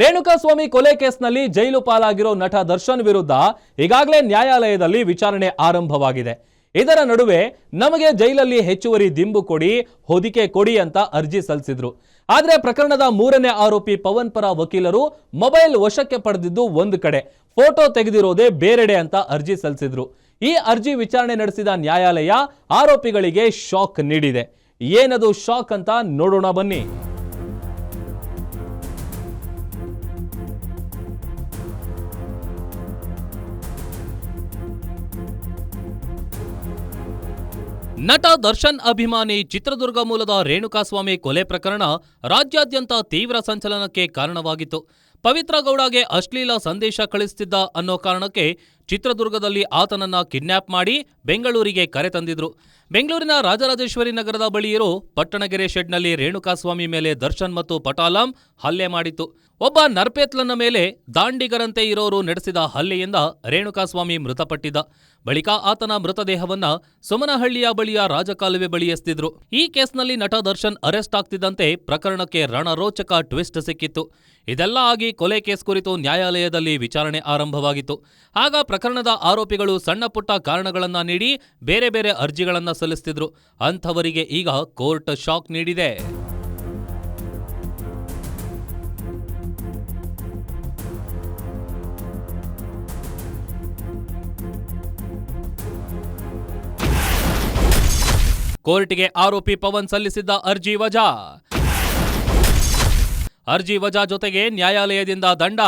ರೇಣುಕಾಸ್ವಾಮಿ ಕೊಲೆ ಕೇಸ್ನಲ್ಲಿ ಜೈಲು ಪಾಲಾಗಿರೋ ನಟ ದರ್ಶನ್ ವಿರುದ್ಧ ಈಗಾಗಲೇ ನ್ಯಾಯಾಲಯದಲ್ಲಿ ವಿಚಾರಣೆ ಆರಂಭವಾಗಿದೆ. ಇದರ ನಡುವೆ ನಮಗೆ ಜೈಲಲ್ಲಿ ಹೆಚ್ಚುವರಿ ದಿಂಬು ಕೊಡಿ, ಹೊದಿಕೆ ಕೊಡಿ ಅಂತ ಅರ್ಜಿ ಸಲ್ಲಿಸಿದ್ರು. ಆದ್ರೆ ಪ್ರಕರಣದ 3ನೇ ಆರೋಪಿ ಪವನ್ ಪರ ವಕೀಲರು ಮೊಬೈಲ್ ವಶಕ್ಕೆ ಪಡೆದಿದ್ದು ಒಂದು ಕಡೆ, ಫೋಟೋ ತೆಗೆದಿರೋದೇ ಬೇರೆಡೆ ಅಂತ ಅರ್ಜಿ ಸಲ್ಲಿಸಿದ್ರು. ಈ ಅರ್ಜಿ ವಿಚಾರಣೆ ನಡೆಸಿದ ನ್ಯಾಯಾಲಯ ಆರೋಪಿಗಳಿಗೆ ಶಾಕ್ ನೀಡಿದೆ. ಏನದು ಶಾಕ್ ಅಂತ ನೋಡೋಣ ಬನ್ನಿ. ನಟ ದರ್ಶನ್ ಅಭಿಮಾನಿ ಚಿತ್ರದುರ್ಗ ಮೂಲದ ರೇಣುಕಾಸ್ವಾಮಿ ಕೊಲೆ ಪ್ರಕರಣ ರಾಜ್ಯಾದ್ಯಂತ ತೀವ್ರ ಸಂಚಲನಕ್ಕೆ ಕಾರಣವಾಗಿತ್ತು. ಪವಿತ್ರ ಗೌಡಗೆ ಅಶ್ಲೀಲ ಸಂದೇಶ ಕಳಿಸುತ್ತಿದ್ದ ಅನ್ನೋ ಕಾರಣಕ್ಕೆ ಚಿತ್ರದುರ್ಗದಲ್ಲಿ ಆತನನ್ನ ಕಿಡ್ನಾಪ್ ಮಾಡಿ ಬೆಂಗಳೂರಿಗೆ ಕರೆತಂದಿದ್ರು. ಬೆಂಗಳೂರಿನ ರಾಜರಾಜೇಶ್ವರಿ ನಗರದ ಬಳಿ ಇರೋ ಪಟ್ಟಣಗೆರೆ ಶೆಡ್ನಲ್ಲಿ ರೇಣುಕಾಸ್ವಾಮಿ ಮೇಲೆ ದರ್ಶನ್ ಮತ್ತು ಪಟಾಲಂ ಹಲ್ಲೆ ಮಾಡಿತ್ತು. ಒಬ್ಬ ನರ್ಪೇತ್ಲನ ಮೇಲೆ ದಾಂಡಿಗರಂತೆ ಇರೋರು ನಡೆಸಿದ ಹಲ್ಲೆಯಿಂದ ರೇಣುಕಾಸ್ವಾಮಿ ಮೃತಪಟ್ಟಿದ್ದ. ಬಳಿಕ ಆತನ ಮೃತದೇಹವನ್ನ ಸುಮನಹಳ್ಳಿಯ ಬಳಿಯ ರಾಜಕಾಲುವೆ ಬಳಿ ಎಸೆದಿದ್ರು. ಈ ಕೇಸ್ನಲ್ಲಿ ನಟ ದರ್ಶನ್ ಅರೆಸ್ಟ್ ಆಗ್ತಿದ್ದಂತೆ ಪ್ರಕರಣಕ್ಕೆ ರಣರೋಚಕ ಟ್ವಿಸ್ಟ್ ಸಿಕ್ಕಿತ್ತು. ಇದೆಲ್ಲ ಆಗಿ ಕೊಲೆ ಕೇಸ್ ಕುರಿತು ನ್ಯಾಯಾಲಯದಲ್ಲಿ ವಿಚಾರಣೆ ಆರಂಭವಾಗಿತ್ತು. ಆಗ ಪ್ರಕರಣದ ಆರೋಪಿಗಳು ಸಣ್ಣ ಪುಟ್ಟ ಕಾರಣಗಳನ್ನ ನೀಡಿ ಬೇರೆ ಬೇರೆ ಅರ್ಜಿಗಳನ್ನ ಸಲ್ಲಿಸುತ್ತಿದ್ರು. ಅಂಥವರಿಗೆ ಈಗ ಕೋರ್ಟ್ ಶಾಕ್ ನೀಡಿದೆ. ಕೋರ್ಟ್ಗೆ ಆರೋಪಿ ಪವನ್ ಸಲ್ಲಿಸಿದ್ದ ಅರ್ಜಿ ವಜಾ ಜೊತೆಗೆ ನ್ಯಾಯಾಲಯದಿಂದ ದಂಡ.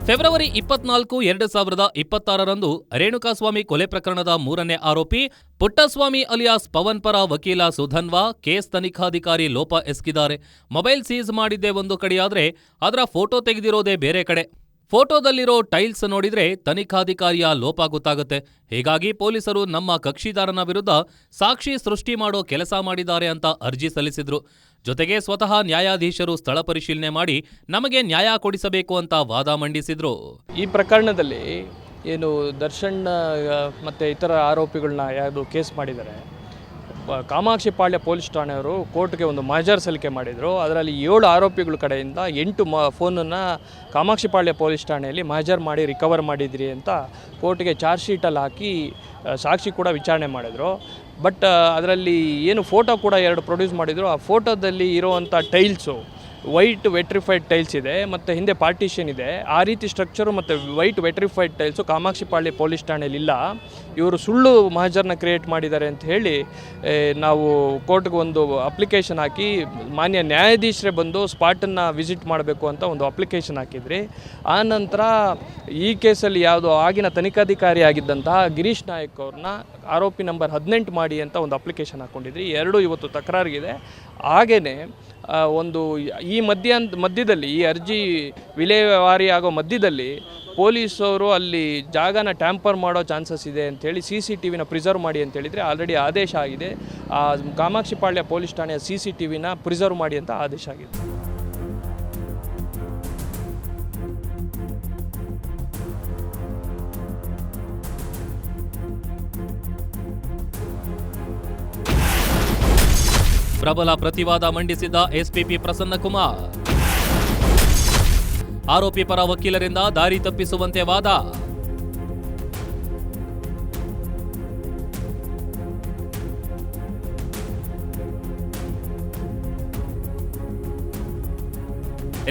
ಫೆಬ್ರವರಿ 24, 2026ರಂದು ರೇಣುಕಾಸ್ವಾಮಿ ಕೊಲೆ ಪ್ರಕರಣದ 3ನೇ ಆರೋಪಿ ಪುಟ್ಟಸ್ವಾಮಿ ಅಲಿಯಾಸ್ ಪವನ್ ಪರ ವಕೀಲ ಸುಧನ್ವಾ ಕೇಸ್ ತನಿಖಾಧಿಕಾರಿ ಲೋಪ ಎಸಗಿದ್ದಾರೆ. ಮೊಬೈಲ್ ಸೀಸ್ ಮಾಡಿದ್ದೇ ಒಂದು ಕಡೆಯಾದ್ರೆ ಅದರ ಫೋಟೋ ತೆಗೆದಿರೋದೇ ಬೇರೆ ಕಡೆ. ಫೋಟೋದಲ್ಲಿರೋ ಟೈಲ್ಸ್ ನೋಡಿದ್ರೆ ತನಿಖಾಧಿಕಾರಿಯ ಲೋಪ ಗೊತ್ತಾಗುತ್ತೆ. ಹೀಗಾಗಿ ಪೊಲೀಸರು ನಮ್ಮ ಕಕ್ಷಿದಾರನ ವಿರುದ್ಧ ಸಾಕ್ಷಿ ಸೃಷ್ಟಿ ಮಾಡೋ ಕೆಲಸ ಮಾಡಿದ್ದಾರೆ ಅಂತ ಅರ್ಜಿ ಸಲ್ಲಿಸಿದ್ರು. ಜೊತೆಗೆ ಸ್ವತಃ ನ್ಯಾಯಾಧೀಶರು ಸ್ಥಳ ಪರಿಶೀಲನೆ ಮಾಡಿ ನಮಗೆ ನ್ಯಾಯ ಕೊಡಿಸಬೇಕು ಅಂತ ವಾದ ಮಂಡಿಸಿದ್ರು. ಈ ಪ್ರಕರಣದಲ್ಲಿ ಏನು ದರ್ಶನ್ ಮತ್ತು ಇತರ ಆರೋಪಿಗಳನ್ನ ಯಾವುದು ಕೇಸ್ ಮಾಡಿದ್ದಾರೆ, ಕಾಮಾಕ್ಷಿ ಪಾಳ್ಯ ಪೊಲೀಸ್ ಠಾಣೆಯವರು ಕೋರ್ಟ್ಗೆ ಒಂದು ಮಹಜರ್ ಸಲ್ಲಿಕೆ ಮಾಡಿದರು. ಅದರಲ್ಲಿ 7 ಆರೋಪಿಗಳ ಕಡೆಯಿಂದ 8 ಫೋನನ್ನು ಕಾಮಾಕ್ಷಿ ಪಾಳ್ಯ ಪೊಲೀಸ್ ಠಾಣೆಯಲ್ಲಿ ಮಹಜರ್ ಮಾಡಿ ರಿಕವರ್ ಮಾಡಿದ್ರಿ ಅಂತ ಕೋರ್ಟ್ಗೆ ಚಾರ್ಜ್ ಶೀಟಲ್ಲಿ ಹಾಕಿ ಸಾಕ್ಷಿ ಕೂಡ ವಿಚಾರಣೆ ಮಾಡಿದರು. ಬಟ್ ಅದರಲ್ಲಿ ಏನು ಫೋಟೋ ಕೂಡ 2 ಪ್ರೊಡ್ಯೂಸ್ ಮಾಡಿದರು. ಆ ಫೋಟೋದಲ್ಲಿ ಇರೋವಂಥ ಟೈಲ್ಸು ವೈಟ್ ವೆಟ್ರಿಫೈಡ್ ಟೈಲ್ಸ್ ಇದೆ ಮತ್ತು ಹಿಂದೆ ಪಾರ್ಟಿಷನ್ ಇದೆ. ಆ ರೀತಿ ಸ್ಟ್ರಕ್ಚರು ಮತ್ತು ವೈಟ್ ವೆಟ್ರಿಫೈಡ್ ಟೈಲ್ಸು ಕಾಮಾಕ್ಷಿ ಪಾಳ್ಯ ಪೊಲೀಸ್ ಠಾಣೆಯಲ್ಲಿ ಇಲ್ಲ. ಇವರು ಸುಳ್ಳು ಮಹಜರ್ನ ಕ್ರಿಯೇಟ್ ಮಾಡಿದ್ದಾರೆ ಅಂತ ಹೇಳಿ ನಾವು ಕೋರ್ಟ್ಗೆ ಒಂದು ಅಪ್ಲಿಕೇಶನ್ ಹಾಕಿ ಮಾನ್ಯ ನ್ಯಾಯಾಧೀಶರೇ ಬಂದು ಸ್ಪಾಟನ್ನು ವಿಸಿಟ್ ಮಾಡಬೇಕು ಅಂತ ಒಂದು ಅಪ್ಲಿಕೇಶನ್ ಹಾಕಿದ್ರಿ. ಆ ನಂತರ ಈ ಕೇಸಲ್ಲಿ ಯಾವುದು ಆಗಿನ ತನಿಖಾಧಿಕಾರಿ ಆಗಿದ್ದಂತಹ ಗಿರೀಶ್ ನಾಯಕ್ ಅವ್ರನ್ನ ಆರೋಪಿ ನಂಬರ್ 18 ಮಾಡಿ ಅಂತ ಒಂದು ಅಪ್ಲಿಕೇಶನ್ ಹಾಕ್ಕೊಂಡಿದ್ರಿ. 2 ಇವತ್ತು ತಕರಾರಿಗಿದೆ. ಹಾಗೆಯೇ ಒಂದು ಈ ಮಧ್ಯದಲ್ಲಿ ಈ ಅರ್ಜಿ ವಿಲೇವಾರಿ ಆಗೋ ಮಧ್ಯದಲ್ಲಿ ಪೊಲೀಸವರು ಅಲ್ಲಿ ಜಾಗನ ಟ್ಯಾಂಪರ್ ಮಾಡೋ ಚಾನ್ಸಸ್ ಇದೆ ಅಂಥೇಳಿ CCTVನ ಪ್ರಿಸರ್ವ್ ಮಾಡಿ ಅಂತೇಳಿದರೆ ಆಲ್ರೆಡಿ ಆದೇಶ ಆಗಿದೆ. ಕಾಮಾಕ್ಷಿ ಪಾಳ್ಯ ಪೊಲೀಸ್ ಠಾಣೆಯ CCTVನ ಪ್ರಿಸರ್ವ್ ಮಾಡಿ ಅಂತ ಆದೇಶ ಆಗಿದೆ. ಪ್ರಬಲ ಪ್ರತಿವಾದ ಮಂಡಿಸಿದ ಎಸ್ಪಿಪಿ ಪ್ರಸನ್ನಕುಮಾರ್. ಆರೋಪಿ ಪರ ವಕೀಲರಿಂದ ದಾರಿ ತಪ್ಪಿಸುವಂತೆ ವಾದ.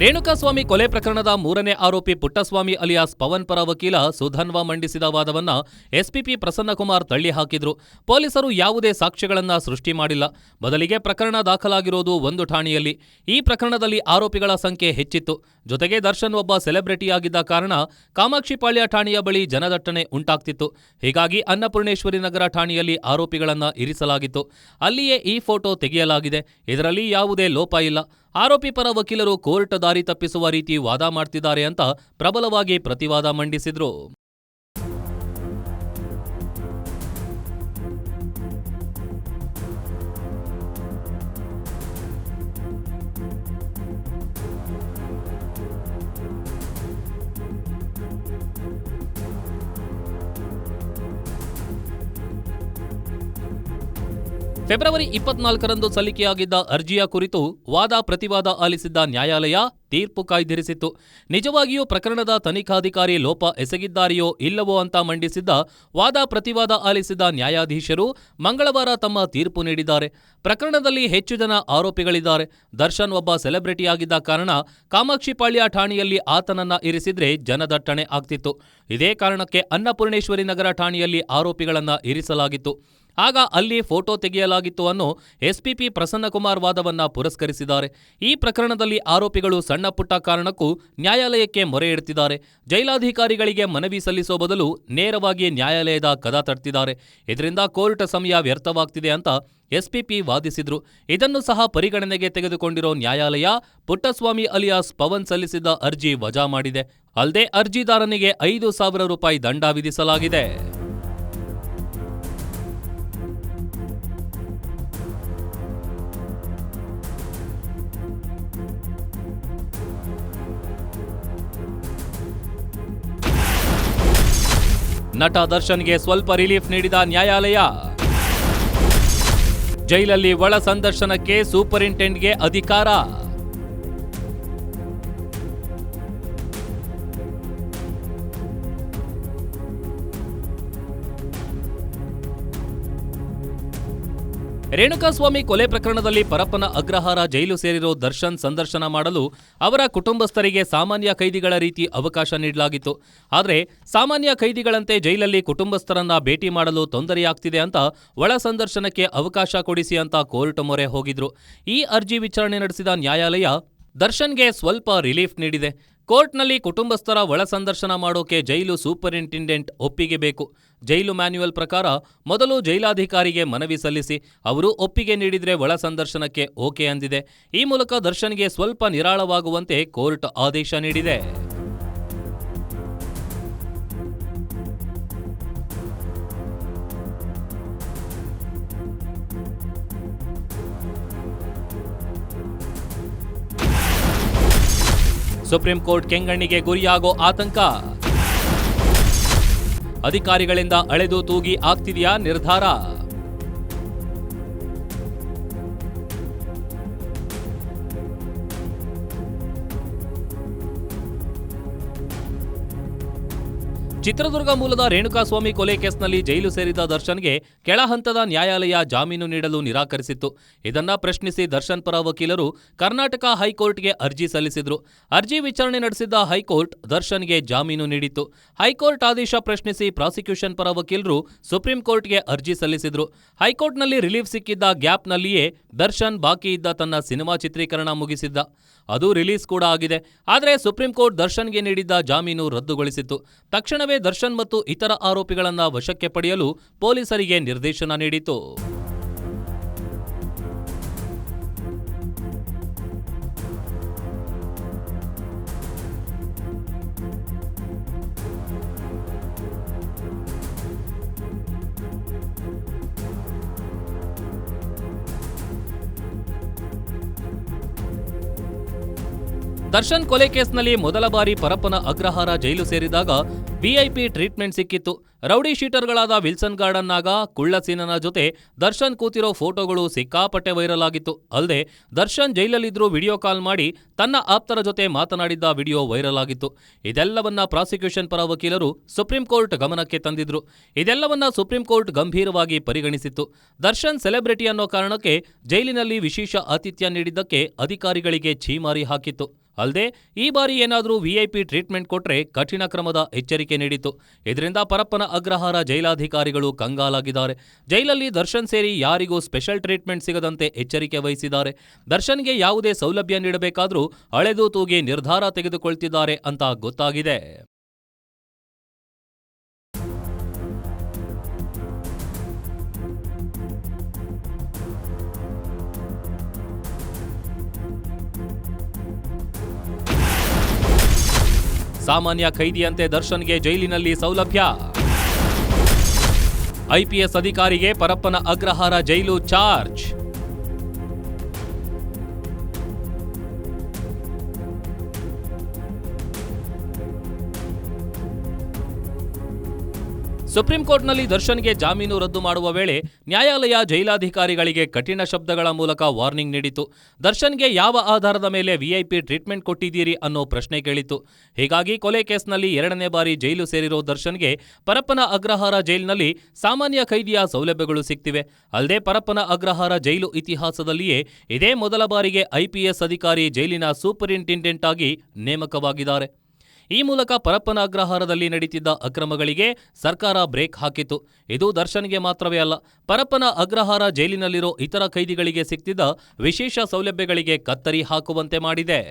ರೇಣುಕಾಸ್ವಾಮಿ ಕೊಲೆ ಪ್ರಕರಣದ 3ನೇ ಆರೋಪಿ ಪುಟ್ಟಸ್ವಾಮಿ ಅಲಿಯಾಸ್ ಪವನ್ ಪರ ವಕೀಲ ಸುಧನ್ವಾ ಮಂಡಿಸಿದ ವಾದವನ್ನ ಎಸ್ಪಿಪಿ ಪ್ರಸನ್ನಕುಮಾರ್ ತಳ್ಳಿ ಹಾಕಿದ್ರು. ಪೊಲೀಸರು ಯಾವುದೇ ಸಾಕ್ಷ್ಯಗಳನ್ನ ಸೃಷ್ಟಿ ಮಾಡಿಲ್ಲ. ಬದಲಿಗೆ ಪ್ರಕರಣ ದಾಖಲಾಗಿರೋದು ಒಂದು ಠಾಣೆಯಲ್ಲಿ. ಈ ಪ್ರಕರಣದಲ್ಲಿ ಆರೋಪಿಗಳ ಸಂಖ್ಯೆ ಹೆಚ್ಚಿತ್ತು. ಜೊತೆಗೆ ದರ್ಶನ್ ಒಬ್ಬ ಸೆಲೆಬ್ರಿಟಿಯಾಗಿದ್ದ ಕಾರಣ ಕಾಮಾಕ್ಷಿ ಪಾಳ್ಯ ಠಾಣೆಯ ಬಳಿ ಜನದಟ್ಟಣೆ ಉಂಟಾಗ್ತಿತ್ತು. ಹೀಗಾಗಿ ಅನ್ನಪೂರ್ಣೇಶ್ವರಿ ನಗರ ಠಾಣೆಯಲ್ಲಿ ಆರೋಪಿಗಳನ್ನ ಇರಿಸಲಾಗಿತ್ತು. ಅಲ್ಲಿಯೇ ಈ ಫೋಟೋ ತೆಗೆಯಲಾಗಿದೆ. ಇದರಲ್ಲಿ ಯಾವುದೇ ಲೋಪ ಇಲ್ಲ. ಆರೋಪಿ ಪರ ವಕೀಲರು ಕೋರ್ಟ್ ದಾರಿ ತಪ್ಪಿಸುವ ರೀತಿ ವಾದ ಮಾಡ್ತಿದ್ದಾರೆ ಅಂತ ಪ್ರಬಲವಾಗಿ ಪ್ರತಿವಾದ ಮಂಡಿಸಿದ್ರು. ಫೆಬ್ರವರಿ 24ರಂದು ಸಲ್ಲಿಕೆಯಾಗಿದ್ದ ಅರ್ಜಿಯ ಕುರಿತು ವಾದ ಪ್ರತಿವಾದ ಆಲಿಸಿದ್ದ ನ್ಯಾಯಾಲಯ ತೀರ್ಪು ಕಾಯ್ದಿರಿಸಿತ್ತು. ನಿಜವಾಗಿಯೂ ಪ್ರಕರಣದ ತನಿಖಾಧಿಕಾರಿ ಲೋಪ ಎಸಗಿದ್ದಾರೆಯೋ ಇಲ್ಲವೋ ಅಂತ ಮಂಡಿಸಿದ್ದ ವಾದ ಪ್ರತಿವಾದ ಆಲಿಸಿದ ನ್ಯಾಯಾಧೀಶರು ಮಂಗಳವಾರ ತಮ್ಮ ತೀರ್ಪು ನೀಡಿದ್ದಾರೆ. ಪ್ರಕರಣದಲ್ಲಿ ಹೆಚ್ಚು ಜನ ಆರೋಪಿಗಳಿದ್ದಾರೆ. ದರ್ಶನ್ ಒಬ್ಬ ಸೆಲೆಬ್ರಿಟಿಯಾಗಿದ್ದ ಕಾರಣ ಕಾಮಾಕ್ಷಿಪಾಳ್ಯ ಠಾಣೆಯಲ್ಲಿ ಆತನನ್ನ ಇರಿಸಿದ್ರೆ ಜನದಟ್ಟಣೆ ಆಗ್ತಿತ್ತು. ಇದೇ ಕಾರಣಕ್ಕೆ ಅನ್ನಪೂರ್ಣೇಶ್ವರಿ ನಗರ ಠಾಣೆಯಲ್ಲಿ ಆರೋಪಿಗಳನ್ನ ಇರಿಸಲಾಗಿತ್ತು. ಆಗ ಅಲ್ಲಿ ಫೋಟೋ ತೆಗೆಯಲಾಗಿತ್ತು ಅನ್ನೋ ಎಸ್ಪಿಪಿ ಪ್ರಸನ್ನಕುಮಾರ್ ವಾದವನ್ನ ಪುರಸ್ಕರಿಸಿದ್ದಾರೆ. ಈ ಪ್ರಕರಣದಲ್ಲಿ ಆರೋಪಿಗಳು ಸಣ್ಣ ಪುಟ್ಟ ಕಾರಣಕ್ಕೂ ನ್ಯಾಯಾಲಯಕ್ಕೆ ಮೊರೆ ಇಡ್ತಿದ್ದಾರೆ. ಜೈಲಾಧಿಕಾರಿಗಳಿಗೆ ಮನವಿ ಸಲ್ಲಿಸೋ ಬದಲು ನೇರವಾಗಿ ನ್ಯಾಯಾಲಯದ ಕದ ತಟ್ತಿದ್ದಾರೆ. ಇದರಿಂದ ಕೋರ್ಟ್ ಸಮಯ ವ್ಯರ್ಥವಾಗ್ತಿದೆ ಅಂತ ಎಸ್ಪಿಪಿ ವಾದಿಸಿದ್ರು. ಇದನ್ನು ಸಹ ಪರಿಗಣನೆಗೆ ತೆಗೆದುಕೊಂಡಿರೋ ನ್ಯಾಯಾಲಯ ಪುಟ್ಟಸ್ವಾಮಿ ಅಲಿಯಾಸ್ ಪವನ್ ಸಲ್ಲಿಸಿದ್ದ ಅರ್ಜಿ ವಜಾ ಮಾಡಿದೆ. ಅಲ್ಲದೆ ಅರ್ಜಿದಾರನಿಗೆ 5,000 ರೂಪಾಯಿ ದಂಡ ವಿಧಿಸಲಾಗಿದೆ. ನಟ ದರ್ಶನ್ಗೆ ಸ್ವಲ್ಪ ರಿಲೀಫ್ ನೀಡಿದ ನ್ಯಾಯಾಲಯ. ಜೈಲಲ್ಲಿ ಒಳ ಸಂದರ್ಶನಕ್ಕೆ ಸೂಪರಿಂಟೆಂಡೆಂಟ್ಗೆ ಅಧಿಕಾರ. ರೇಣುಕಾಸ್ವಾಮಿ ಕೊಲೆ ಪ್ರಕರಣದಲ್ಲಿ ಪರಪ್ಪನ ಅಗ್ರಹಾರ ಜೈಲು ಸೇರಿರೋ ದರ್ಶನ್ ಸಂದರ್ಶನ ಮಾಡಲು ಅವರ ಕುಟುಂಬಸ್ಥರಿಗೆ ಸಾಮಾನ್ಯ ಕೈದಿಗಳ ರೀತಿ ಅವಕಾಶ ನೀಡಲಾಗಿತ್ತು. ಆದರೆ ಸಾಮಾನ್ಯ ಕೈದಿಗಳಂತೆ ಜೈಲಲ್ಲಿ ಕುಟುಂಬಸ್ಥರನ್ನ ಭೇಟಿ ಮಾಡಲು ತೊಂದರೆಯಾಗ್ತಿದೆ ಅಂತ ಒಳ ಸಂದರ್ಶನಕ್ಕೆ ಅವಕಾಶ ಕೊಡಿಸಿ ಅಂತ ಕೋರ್ಟ್ ಮೊರೆ ಹೋಗಿದ್ರು. ಈ ಅರ್ಜಿ ವಿಚಾರಣೆ ನಡೆಸಿದ ನ್ಯಾಯಾಲಯ ದರ್ಶನ್ಗೆ ಸ್ವಲ್ಪ ರಿಲೀಫ್ ನೀಡಿದೆ. ಕೋರ್ಟ್ನಲ್ಲಿ ಕುಟುಂಬಸ್ಥರ ಒಳ ಸಂದರ್ಶನ ಮಾಡೋಕೆ ಜೈಲು ಸೂಪರಿಂಟೆಂಡೆಂಟ್ ಒಪ್ಪಿಗೆ ಬೇಕು. ಜೈಲು ಮ್ಯಾನ್ಯುಯಲ್ ಪ್ರಕಾರ ಮೊದಲು ಜೈಲಾಧಿಕಾರಿಗೆ ಮನವಿ ಸಲ್ಲಿಸಿ ಅವರು ಒಪ್ಪಿಗೆ ನೀಡಿದ್ರೆ ಒಳ ಸಂದರ್ಶನಕ್ಕೆ ಓಕೆ ಅಂದಿದೆ. ಈ ಮೂಲಕ ದರ್ಶನ್ಗೆ ಸ್ವಲ್ಪ ನಿರಾಳವಾಗುವಂತೆ ಕೋರ್ಟ್ ಆದೇಶ ನೀಡಿದೆ. ಸುಪ್ರೀಂ ಕೋರ್ಟ್ ಕೆಂಗಣ್ಣಿಗೆ ಗುರಿಯಾಗೋ ಆತಂಕ. ಅಧಿಕಾರಿಗಳಿಂದ ಅಳೆದು ತೂಗಿ ಆಗ್ತಿದೆಯಾ ನಿರ್ಧಾರ? ಚಿತ್ರದುರ್ಗ ಮೂಲದ ರೇಣುಕಾಸ್ವಾಮಿ ಕೊಲೆ ಕೇಸ್ನಲ್ಲಿ ಜೈಲು ಸೇರಿದ ದರ್ಶನ್ಗೆ ಕೆಳ ಹಂತದ ನ್ಯಾಯಾಲಯ ಜಾಮೀನು ನೀಡಲು ನಿರಾಕರಿಸಿತ್ತು. ಇದನ್ನ ಪ್ರಶ್ನಿಸಿ ದರ್ಶನ್ ಪರ ವಕೀಲರು ಕರ್ನಾಟಕ ಹೈಕೋರ್ಟ್ಗೆ ಅರ್ಜಿ ಸಲ್ಲಿಸಿದ್ರು. ಅರ್ಜಿ ವಿಚಾರಣೆ ನಡೆಸಿದ್ದ ಹೈಕೋರ್ಟ್ ದರ್ಶನ್ಗೆ ಜಾಮೀನು ನೀಡಿತ್ತು. ಹೈಕೋರ್ಟ್ ಆದೇಶ ಪ್ರಶ್ನಿಸಿ ಪ್ರಾಸಿಕ್ಯೂಷನ್ ಪರ ವಕೀಲರು ಸುಪ್ರೀಂ ಕೋರ್ಟ್ಗೆ ಅರ್ಜಿ ಸಲ್ಲಿಸಿದ್ರು. ಹೈಕೋರ್ಟ್ನಲ್ಲಿ ರಿಲೀಫ್ ಸಿಕ್ಕಿದ್ದ ಗ್ಯಾಪ್ನಲ್ಲಿಯೇ ದರ್ಶನ್ ಬಾಕಿ ಇದ್ದ ತನ್ನ ಸಿನಿಮಾ ಚಿತ್ರೀಕರಣ ಮುಗಿಸಿದ್ದ. ಅದು ರಿಲೀಸ್ ಕೂಡ ಆಗಿದೆ. ಆದರೆ ಸುಪ್ರೀಂ ಕೋರ್ಟ್ ದರ್ಶನ್ಗೆ ನೀಡಿದ್ದ ಜಾಮೀನು ರದ್ದುಗೊಳಿಸಿತ್ತು. ತಕ್ಷಣವೇ ದರ್ಶನ್ ಮತ್ತು ಇತರ ಆರೋಪಿಗಳನ್ನ ವಶಕ್ಕೆ ಪಡೆಯಲು ಪೊಲೀಸರಿಗೆ ನಿರ್ದೇಶನ ನೀಡಿತು. ದರ್ಶನ್ ಕೊಲೆ ಕೇಸ್ನಲ್ಲಿ ಮೊದಲ ಬಾರಿ ಪರಪ್ಪನ ಅಗ್ರಹಾರ ಜೈಲು ಸೇರಿದಾಗ ವಿಐಪಿ ಟ್ರೀಟ್ಮೆಂಟ್ ಸಿಕ್ಕಿತ್ತು. ರೌಡಿ ಶೀಟರ್ಗಳಾದ ವಿಲ್ಸನ್ ಗಾರ್ಡನ್ನಾಗ ಕುಳ್ಳಸೀನನ ಜೊತೆ ದರ್ಶನ್ ಕೂತಿರೋ ಫೋಟೋಗಳು ಸಿಕ್ಕಾಪಟ್ಟೆ ವೈರಲ್ ಆಗಿತ್ತು. ಅಲ್ಲದೆ ದರ್ಶನ್ ಜೈಲಲ್ಲಿದ್ರೂ ವಿಡಿಯೋ ಕಾಲ್ ಮಾಡಿ ತನ್ನ ಆಪ್ತರ ಜೊತೆ ಮಾತನಾಡಿದ್ದ ವಿಡಿಯೋ ವೈರಲ್ ಆಗಿತ್ತು. ಇದೆಲ್ಲವನ್ನ ಪ್ರಾಸಿಕ್ಯೂಷನ್ ಪರ ವಕೀಲರು ಸುಪ್ರೀಂ ಕೋರ್ಟ್ ಗಮನಕ್ಕೆ ತಂದಿದ್ರು. ಇದೆಲ್ಲವನ್ನ ಸುಪ್ರೀಂ ಕೋರ್ಟ್ ಗಂಭೀರವಾಗಿ ಪರಿಗಣಿಸಿತ್ತು. ದರ್ಶನ್ ಸೆಲೆಬ್ರಿಟಿ ಅನ್ನೋ ಕಾರಣಕ್ಕೆ ಜೈಲಿನಲ್ಲಿ ವಿಶೇಷ ಆತಿಥ್ಯ ನೀಡಿದ್ದಕ್ಕೆ ಅಧಿಕಾರಿಗಳಿಗೆ ಛೀಮಾರಿ ಹಾಕಿತ್ತು. ಅಲ್ಲದೆ ಈ ಬಾರಿ ಏನಾದರೂ ವಿಐಪಿ ಟ್ರೀಟ್ಮೆಂಟ್ ಕೊಟ್ರೆ ಕಠಿಣ ಕ್ರಮದ ಎಚ್ಚರಿಕೆ ನೀಡಿತು. ಇದರಿಂದ ಪರಪ್ಪನ ಅಗ್ರಹಾರ ಜೈಲಾಧಿಕಾರಿಗಳು ಕಂಗಾಲಾಗಿದ್ದಾರೆ. ಜೈಲಲ್ಲಿ ದರ್ಶನ್ ಸೇರಿ ಯಾರಿಗೂ ಸ್ಪೆಷಲ್ ಟ್ರೀಟ್ಮೆಂಟ್ ಸಿಗದಂತೆ ಎಚ್ಚರಿಕೆ ವಹಿಸಿದ್ದಾರೆ. ದರ್ಶನ್ಗೆ ಯಾವುದೇ ಸೌಲಭ್ಯ ನೀಡಬೇಕಾದ್ರೂ ಅಳೆದು ತೂಗಿ ನಿರ್ಧಾರ ತೆಗೆದುಕೊಳ್ತಿದ್ದಾರೆ ಅಂತ ಗೊತ್ತಾಗಿದೆ. ಸಾಮಾನ್ಯ ಖೈದಿಯಂತೆ ದರ್ಶನ್ಗೆ ಜೈಲಿನಲ್ಲಿ ಸೌಲಭ್ಯ. ಐಪಿಎಸ್ ಅಧಿಕಾರಿಗೆ ಪರಪ್ಪನ ಅಗ್ರಹಾರ ಜೈಲು ಚಾರ್ಜ್. ಸುಪ್ರೀಂ ಕೋರ್ಟ್ನಲ್ಲಿ ದರ್ಶನ್ಗೆ ಜಾಮೀನು ರದ್ದು ಮಾಡುವ ವೇಳೆ ನ್ಯಾಯಾಲಯ ಜೈಲಾಧಿಕಾರಿಗಳಿಗೆ ಕಠಿಣ ಶಬ್ದಗಳ ಮೂಲಕ ವಾರ್ನಿಂಗ್ ನೀಡಿತು. ದರ್ಶನ್ಗೆ ಯಾವ ಆಧಾರದ ಮೇಲೆ ವಿಐಪಿ ಟ್ರೀಟ್ಮೆಂಟ್ ಕೊಟ್ಟಿದ್ದೀರಿ ಅನ್ನೋ ಪ್ರಶ್ನೆ ಕೇಳಿತು. ಹೀಗಾಗಿ ಕೊಲೆ ಕೇಸ್ನಲ್ಲಿ 2ನೇ ಬಾರಿ ಜೈಲು ಸೇರಿರೋ ದರ್ಶನ್ಗೆ ಪರಪ್ಪನ ಅಗ್ರಹಾರ ಜೈಲಿನಲ್ಲಿ ಸಾಮಾನ್ಯ ಖೈದಿಯ ಸೌಲಭ್ಯಗಳು ಸಿಗ್ತಿವೆ. ಅಲ್ಲದೆ ಪರಪ್ಪನ ಅಗ್ರಹಾರ ಜೈಲು ಇತಿಹಾಸದಲ್ಲಿಯೇ ಇದೇ ಮೊದಲ ಬಾರಿಗೆ ಐಪಿಎಸ್ ಅಧಿಕಾರಿ ಜೈಲಿನ ಸೂಪರಿಂಟೆಂಡೆಂಟ್ ಆಗಿ ನೇಮಕವಾಗಿದ್ದಾರೆ. ಈ ಮೂಲಕ ಪರಪ್ಪನ ಅಗ್ರಹಾರದಲ್ಲಿ ನಡೀತಿದ್ದ ಅಕ್ರಮಗಳಿಗೆ ಸರ್ಕಾರ ಬ್ರೇಕ್ ಹಾಕಿತು. ಇದು ದರ್ಶನ್ಗೆ ಮಾತ್ರವೇ ಅಲ್ಲ, ಪರಪ್ಪನ ಅಗ್ರಹಾರ ಜೈಲಿನಲ್ಲಿರೋ ಇತರ ಖೈದಿಗಳಿಗೆ ಸಿಗ್ತಿದ್ದ ವಿಶೇಷ ಸೌಲಭ್ಯಗಳಿಗೆ ಕತ್ತರಿ ಹಾಕುವಂತೆ ಮಾಡಿದೆ.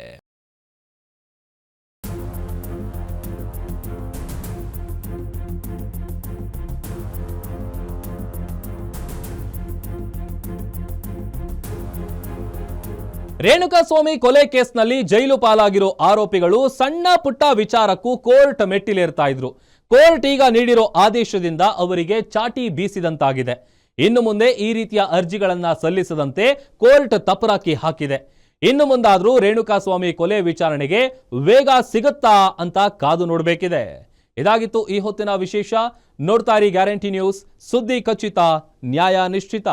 ರೇಣುಕಾಸ್ವಾಮಿ ಕೊಲೆ ಕೇಸ್ನಲ್ಲಿ ಜೈಲು ಪಾಲಾಗಿರೋ ಆರೋಪಿಗಳು ಸಣ್ಣ ಪುಟ್ಟ ವಿಚಾರಕ್ಕೂ ಕೋರ್ಟ್ ಮೆಟ್ಟಿಲೇರ್ತಾ ಇದ್ರು. ಕೋರ್ಟ್ ಈಗ ನೀಡಿರೋ ಆದೇಶದಿಂದ ಅವರಿಗೆ ಚಾಟಿ ಬೀಸಿದಂತಾಗಿದೆ. ಇನ್ನು ಮುಂದೆ ಈ ರೀತಿಯ ಅರ್ಜಿಗಳನ್ನ ಸಲ್ಲಿಸದಂತೆ ಕೋರ್ಟ್ ತಪರಾಕಿ ಹಾಕಿದೆ. ಇನ್ನು ಮುಂದಾದ್ರೂ ರೇಣುಕಾಸ್ವಾಮಿ ಕೊಲೆ ವಿಚಾರಣೆಗೆ ವೇಗ ಸಿಗುತ್ತಾ ಅಂತ ಕಾದು ನೋಡಬೇಕಿದೆ. ಇದಾಗಿತ್ತು ಈ ಹೊತ್ತಿನ ವಿಶೇಷ. ನೋಡ್ತಾ ಇರಿ ಗ್ಯಾರಂಟಿ ನ್ಯೂಸ್, ಸುದ್ದಿ ಖಚಿತ, ನ್ಯಾಯ ನಿಶ್ಚಿತ.